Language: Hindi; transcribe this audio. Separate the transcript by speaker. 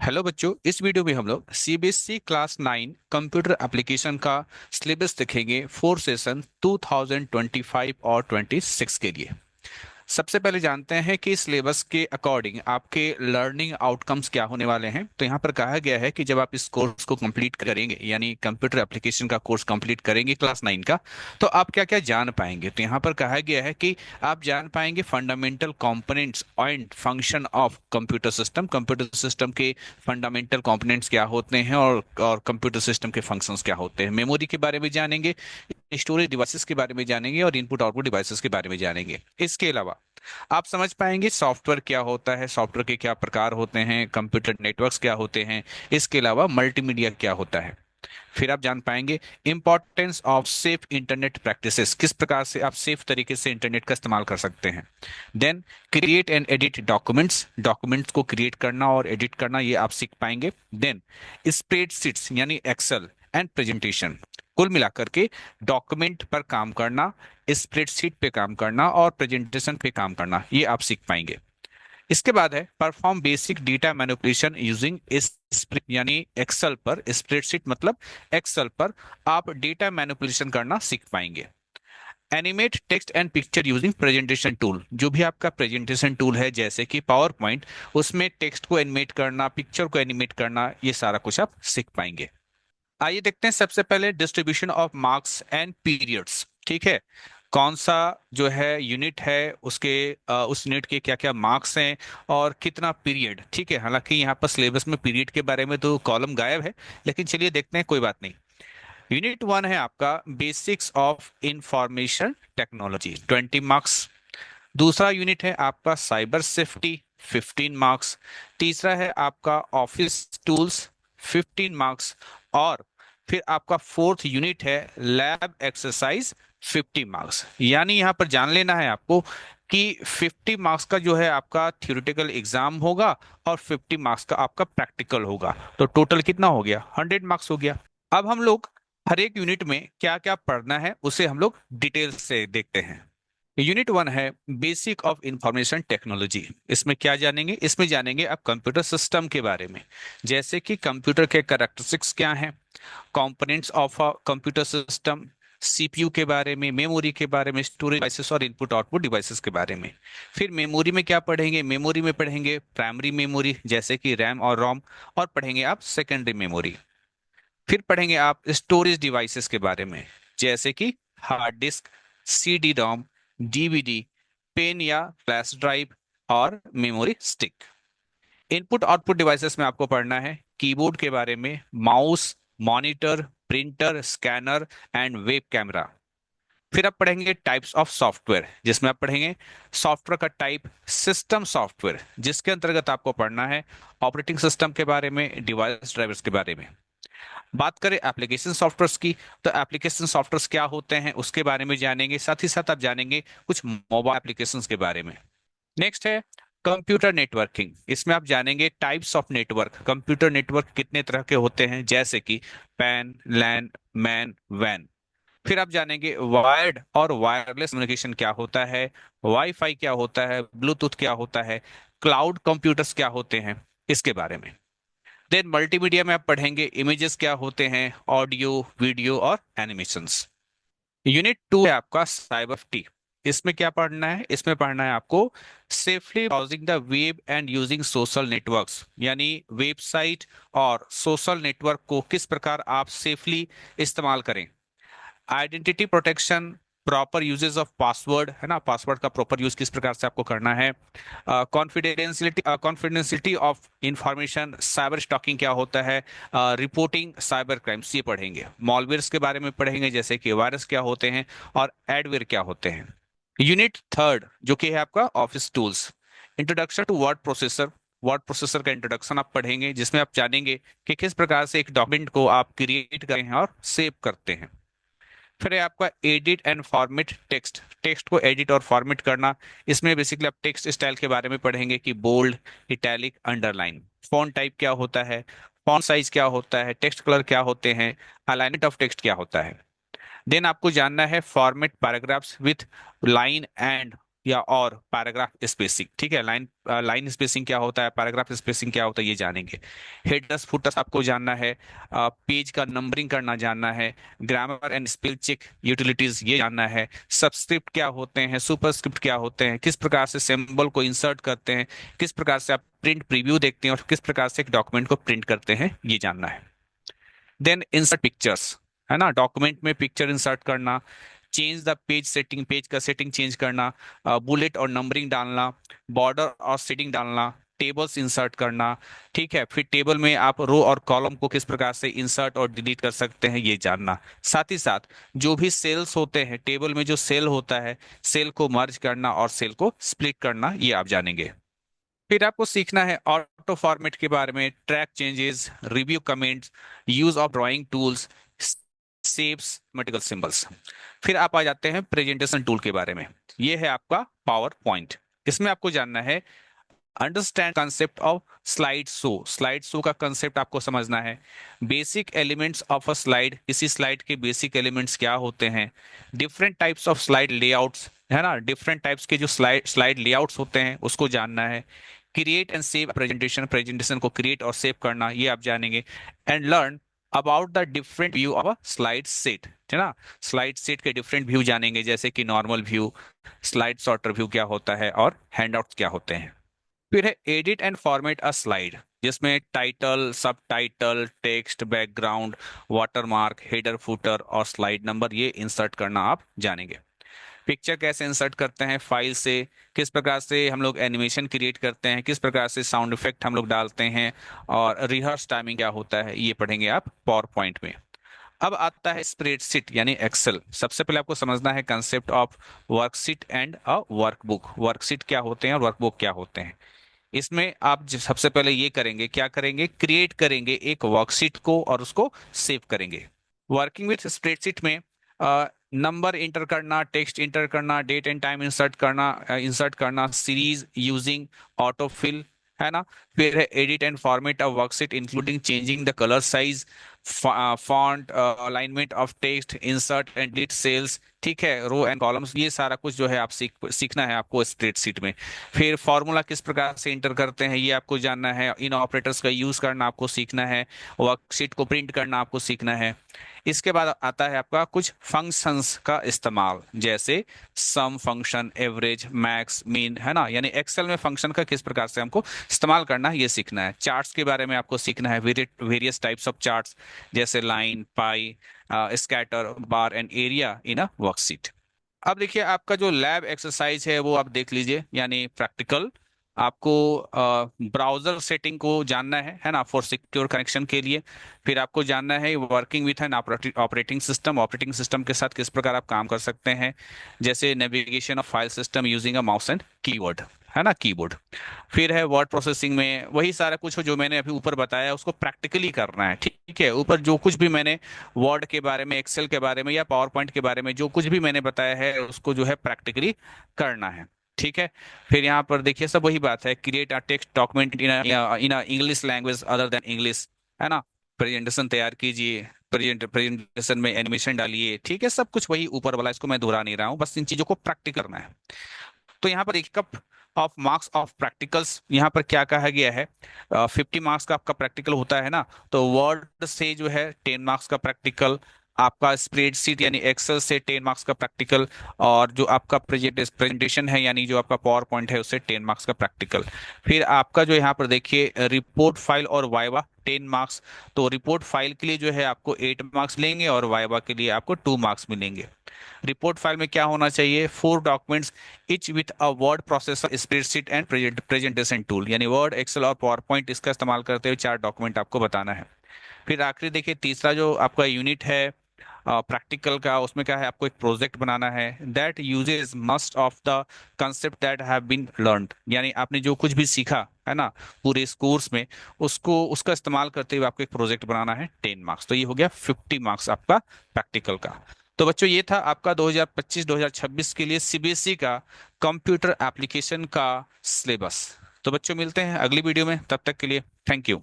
Speaker 1: हेलो बच्चों, इस वीडियो में हम लोग सीबीएसई क्लास 9 कंप्यूटर एप्लीकेशन का सिलेबस देखेंगे 4 सेशन 2025 और 26 के लिए। सबसे पहले जानते हैं कि सिलेबस के अकॉर्डिंग आपके लर्निंग आउटकम्स क्या होने वाले हैं। तो यहाँ पर कहा गया है कि जब आप इस कोर्स को कंप्लीट करेंगे, यानी कंप्यूटर एप्लीकेशन का कोर्स कंप्लीट करेंगे क्लास 9 का, तो आप क्या क्या जान पाएंगे। तो यहाँ पर कहा गया है कि आप जान पाएंगे fundamental components and function of computer system के फंडामेंटल कंपोनेंट्स क्या होते हैं और कंप्यूटर सिस्टम के फंक्शंस क्या होते हैं। मेमोरी के बारे में जानेंगे, स्टोरेज डिवाइसेस के बारे में जानेंगे और इनपुट आउटपुट डिवाइसेस के बारे में जानेंगे। इसके अलावा आप समझ पाएंगे सॉफ्टवेयर क्या होता है, सॉफ्टवेयर के क्या प्रकार होते हैं, कंप्यूटर नेटवर्क्स क्या होते हैं, इसके अलावा मल्टीमीडिया क्या होता है। फिर आप जान पाएंगे importance of safe internet practices, किस प्रकार से आप सेफ तरीके से इंटरनेट का इस्तेमाल कर सकते हैं। Then create and edit documents, documents को क्रिएट करना और एडिट करना ये आप सीख पाएंगे। देन स्प्रेडशीट्स यानी एक्सेल एंड प्रेजेंटेशन, कुल मिलाकर के डॉक्यूमेंट पर काम करना, स्प्रेडशीट पे काम करना और प्रेजेंटेशन पे काम करना, ये आप सीख पाएंगे। इसके बाद है perform basic data manipulation using यानी एक्सेल पर, स्प्रेडशीट मतलब एक्सेल पर आप डेटा मैनिपुलेशन करना सीख पाएंगे। Animate text and picture using presentation tool, जो भी आपका प्रेजेंटेशन टूल है जैसे कि पावर पॉइंट, उसमें टेक्स्ट को एनिमेट करना, पिक्चर को एनिमेट करना, ये सारा कुछ आप सीख पाएंगे। आइए देखते हैं सबसे पहले distribution of marks and periods. ठीक है, कौन सा जो है यूनिट है, उसके उस यूनिट के क्या क्या मार्क्स हैं और कितना पीरियड। ठीक है, हालांकि यहाँ पर सिलेबस में पीरियड के बारे में तो कॉलम गायब है, लेकिन चलिए देखते हैं, कोई बात नहीं। यूनिट 1 है आपका basics of information technology, 20 marks. दूसरा यूनिट है आपका साइबर सेफ्टी, 15 मार्क्स। तीसरा है आपका ऑफिस टूल्स, 15 मार्क्स। और फिर आपका फोर्थ यूनिट है लैब एक्सरसाइज, 50 मार्क्स। यानी यहां पर जान लेना है आपको कि 50 मार्क्स का जो है आपका थ्योरेटिकल एग्जाम होगा और 50 मार्क्स का आपका प्रैक्टिकल होगा, तो टोटल कितना हो गया, 100 मार्क्स हो गया। अब हम लोग हर एक यूनिट में क्या क्या पढ़ना है उसे हम लोग डिटेल से देखते हैं। यूनिट 1 है बेसिक ऑफ इंफॉर्मेशन टेक्नोलॉजी। इसमें क्या जानेंगे, इसमें जानेंगे आप कंप्यूटर सिस्टम के बारे में, जैसे कि कंप्यूटर के कैरेक्टरिस्टिक्स क्या हैं, components of a computer system, CPU के बारे में, मेमोरी के बारे में, स्टोरेज डिवाइसेस और इनपुट आउटपुट डिवाइसेस के बारे में। फिर मेमोरी में क्या पढ़ेंगे, मेमोरी में पढ़ेंगे प्राइमरी मेमोरी जैसे कि रैम और रोम, और पढ़ेंगे आप सेकेंडरी मेमोरी। फिर पढ़ेंगे आप स्टोरेज डिवाइसेस के बारे में, जैसे कि hard disk, CD ROM, DVD, pen या फ्लैश ड्राइव और memory stick. Input output devices में आपको पढ़ना है कीबोर्ड के बारे में, mouse, monitor, printer, scanner and web camera. फिर आप पढ़ेंगे टाइप्स ऑफ सॉफ्टवेयर, जिसमें आप पढ़ेंगे सॉफ्टवेयर का टाइप, सिस्टम सॉफ्टवेयर, जिसके अंतर्गत आपको पढ़ना है ऑपरेटिंग सिस्टम के बारे में, डिवाइस ड्राइवर्स के बारे में। बात करें एप्लीकेशन सॉफ्टवेयर्स की, तो एप्लीकेशन सॉफ्टवेयर्स क्या होते हैं उसके बारे में जानेंगे, साथ ही साथ आप जानेंगे कुछ मोबाइल एप्लीकेशंस के बारे में। नेक्स्ट है कंप्यूटर नेटवर्किंग। इसमें आप जानेंगे types of network, computer network कितने तरह के होते हैं, जैसे कि पैन, लैन, मैन, वैन। फिर आप जानेंगे वायर्ड और वायरलेस कम्युनिकेशन क्या होता है, वाईफाई क्या होता है, ब्लूटूथ क्या होता है, क्लाउड कंप्यूटर्स क्या होते हैं, इसके बारे में। देन मल्टीमीडिया में आप पढ़ेंगे इमेजेस क्या होते हैं, ऑडियो, वीडियो और एनिमेशंस। यूनिट 2 है आपका साइबर टी। इसमें क्या पढ़ना है, इसमें पढ़ना है आपको safely browsing the web and using social networks, यानी वेबसाइट और सोशल नेटवर्क को किस प्रकार आप सेफली इस्तेमाल करें। Identity protection, proper uses of password, है ना, पासवर्ड का प्रॉपर यूज किस प्रकार से आपको करना है। Confidentiality of information, cyber stalking क्या होता है, रिपोर्टिंग साइबर क्राइम्स, ये पढ़ेंगे। मॉलवेयर्स के बारे में पढ़ेंगे, जैसे कि वायरस क्या होते हैं और एडवेयर क्या होते हैं। यूनिट 3 जो कि है आपका office tools, introduction to word processor, word processor का इंट्रोडक्शन आप पढ़ेंगे, जिसमें आप जानेंगे कि किस प्रकार से एक डॉक्यूमेंट को आप क्रिएट करते हैं और सेव करते हैं। फिर है आपका edit and format text, text को एडिट और फॉर्मेट करना। इसमें बेसिकली आप टेक्स्ट स्टाइल के बारे में पढ़ेंगे कि bold, italic, underline. Font type क्या होता है, फॉन्ट साइज क्या होता है, टेक्स्ट कलर क्या होते हैं, अलाइनमेंट ऑफ टेक्स्ट क्या होता है। देन आपको जानना है format paragraphs with line and या और पैराग्राफ स्पेसिंग, ठीक है। लाइन स्पेसिंग क्या होता है, पैराग्राफ स्पेसिंग क्या होता है, ये जानेंगे। हेडर्स फुटर्स आपको जानना है, पेज का नंबरिंग करना जानना है, grammar and spell check utilities ये जानना है, सबस्क्रिप्ट क्या होते हैं, सुपरस्क्रिप्ट क्या होते हैं, किस प्रकार से सिंबल को इंसर्ट करते हैं, किस प्रकार से आप प्रिंट प्रीव्यू देखते हैं और किस प्रकार से एक डॉक्यूमेंट को प्रिंट करते हैं, ये जानना है। देन इंसर्ट पिक्चर्स, है ना, डॉक्यूमेंट में पिक्चर इंसर्ट करना, change the page setting, page का सेटिंग चेंज करना, बुलेट और नंबरिंग डालना, बॉर्डर और सेटिंग डालना, टेबल्स इंसर्ट करना, ठीक है। फिर टेबल में आप रो और कॉलम को किस प्रकार से इंसर्ट और डिलीट कर सकते हैं, ये जानना। साथ ही साथ जो भी सेल्स होते हैं, टेबल में जो सेल होता है, सेल को मर्ज करना और सेल को स्प्लिट करना, ये आप जानेंगे। फिर आपको सीखना है ऑटो फॉर्मेट के बारे में, track changes, review comments, use of drawing tools, shapes, multiple symbols. फिर आप आ जाते हैं प्रेजेंटेशन टूल के बारे में। ये है आपका पावर पॉइंट। इसमें आपको जानना है understand concept of slide show, slide show का कंसेप्ट आपको समझना है। Basic elements of a slide, किसी स्लाइड के बेसिक एलिमेंट्स क्या होते हैं। Different types of slide layouts, है ना, डिफरेंट टाइप्स के जो स्लाइड लेआउट्स होते हैं उसको जानना है। Create and save presentation, presentation को क्रिएट और सेव करना, ये आप जानेंगे। And learn about the different view of a slide set, है ना, स्लाइड सेट के डिफरेंट व्यू जानेंगे, जैसे कि normal view, slide sorter view क्या होता है और हैंडआउट्स क्या होते हैं। फिर है edit and format a slide, जिसमें टाइटल, सब title, text, background, watermark, header, footer और स्लाइड नंबर ये इंसर्ट करना आप जानेंगे। पिक्चर कैसे इंसर्ट करते हैं फाइल से, किस प्रकार से हम लोग एनिमेशन क्रिएट करते हैं, किस प्रकार से साउंड इफेक्ट हम लोग डालते हैं, और रिहर्स टाइमिंग क्या होता है, ये पढ़ेंगे आप पावर पॉइंट में। अब आता है स्प्रेडशीट यानी एक्सेल। सबसे पहले आपको समझना है concept of worksheet and a workbook. Worksheet क्या होते हैं और वर्कबुक क्या होते हैं। इसमें आप सबसे पहले ये करेंगे, क्या करेंगे, क्रिएट करेंगे एक वर्कशीट को और उसको सेव करेंगे। वर्किंग विथ स्प्रेडशीट में नंबर इंटर करना, टेक्स्ट इंटर करना, डेट एंड टाइम इंसर्ट करना, सीरीज यूजिंग ऑटो फिल, है ना। फिर है edit and format of worksheet including changing the colour size, font, alignment of text, insert and delete cells, ठीक है, रो एंड कॉलम्स, ये सारा कुछ जो है आप सीखना है आपको स्प्रेडशीट में। फिर फॉर्मूला किस प्रकार से इंटर करते हैं ये आपको जानना है। इन ऑपरेटर्स का यूज करना आपको सीखना है। वर्कशीट को प्रिंट करना आपको सीखना है। इसके बाद आता है आपका कुछ फंक्शंस का इस्तेमाल, जैसे सम फंक्शन, एवरेज, मैक्स, मीन, है ना, यानी एक्सेल में फंक्शन का किस प्रकार से हमको इस्तेमाल करना है ये सीखना है। चार्ट्स के बारे में आपको सीखना है, वेरियस टाइप्स ऑफ चार्ट्स, जैसे line, pi, scatter, bar and area in a worksheet. अब देखिए आपका जो लैब एक्सरसाइज है वो आप देख लीजिए, यानी प्रैक्टिकल। आपको ब्राउजर सेटिंग को जानना है ना, फॉर सिक्योर कनेक्शन के लिए। फिर आपको जानना है working with an operating system, operating system के साथ किस प्रकार आप काम कर सकते हैं, जैसे navigation of file system using a mouse and keyboard, है ना, कीबोर्ड। फिर है वर्ड प्रोसेसिंग में वही सारा कुछ जो मैंने अभी ऊपर बताया उसको प्रैक्टिकली करना है, ठीक है। ऊपर जो कुछ भी मैंने वर्ड के बारे में, एक्सेल के बारे में या पावर पॉइंट के बारे में जो कुछ भी मैंने बताया है उसको जो है प्रैक्टिकली करना है, ठीक है। फिर यहाँ पर देखिए सब वही बात है, create a text document in English language other than English, है ना। प्रेजेंटेशन तैयार कीजिए, प्रेजेंटेशन में एनिमेशन डालिए, ठीक है। सब कुछ वही ऊपर वाला, इसको मैं दोहरा नहीं रहा हूँ, बस इन चीजों को प्रैक्टिस करना है। तो यहाँ पर एक cup of marks of practicals, यहाँ पर क्या कहा गया है, 50 मार्क्स का आपका प्रैक्टिकल होता है ना, तो वर्ड से जो है 10 मार्क्स का प्रैक्टिकल, आपका स्प्रेडशीट यानी एक्सेल से 10 मार्क्स का प्रैक्टिकल, और जो आपका प्रेजेंटेशन है यानी जो आपका पावर पॉइंट है उससे 10 मार्क्स का प्रैक्टिकल। फिर आपका जो यहाँ पर देखिए रिपोर्ट फाइल और वाइवा 10 मार्क्स। तो रिपोर्ट फाइल के लिए जो है आपको 8 मार्क्स मिलेंगे और वाइवा के लिए आपको 2 मार्क्स मिलेंगे। रिपोर्ट फाइल में क्या होना चाहिए, 4 documents etch with a word processor, spreadsheet and presentation tool, यानी वर्ड, एक्सेल और पावर पॉइंट इसका इस्तेमाल करते हुए 4 डॉक्यूमेंट आपको बताना है। फिर आखिरी देखिए तीसरा जो आपका यूनिट है प्रैक्टिकल का, उसमें क्या है, आपको एक प्रोजेक्ट बनाना है that uses most of the concept that have been learned, यानी आपने जो कुछ भी सीखा है ना पूरे इस कोर्स में, उसको उसका इस्तेमाल करते हुए आपको एक प्रोजेक्ट बनाना है 10 मार्क्स। तो ये हो गया 50 मार्क्स आपका प्रैक्टिकल का। तो बच्चों ये था आपका 2025-2026 के लिए सीबीएसई का कंप्यूटर एप्लीकेशन का सिलेबस। तो बच्चों मिलते हैं अगली वीडियो में, तब तक के लिए थैंक यू।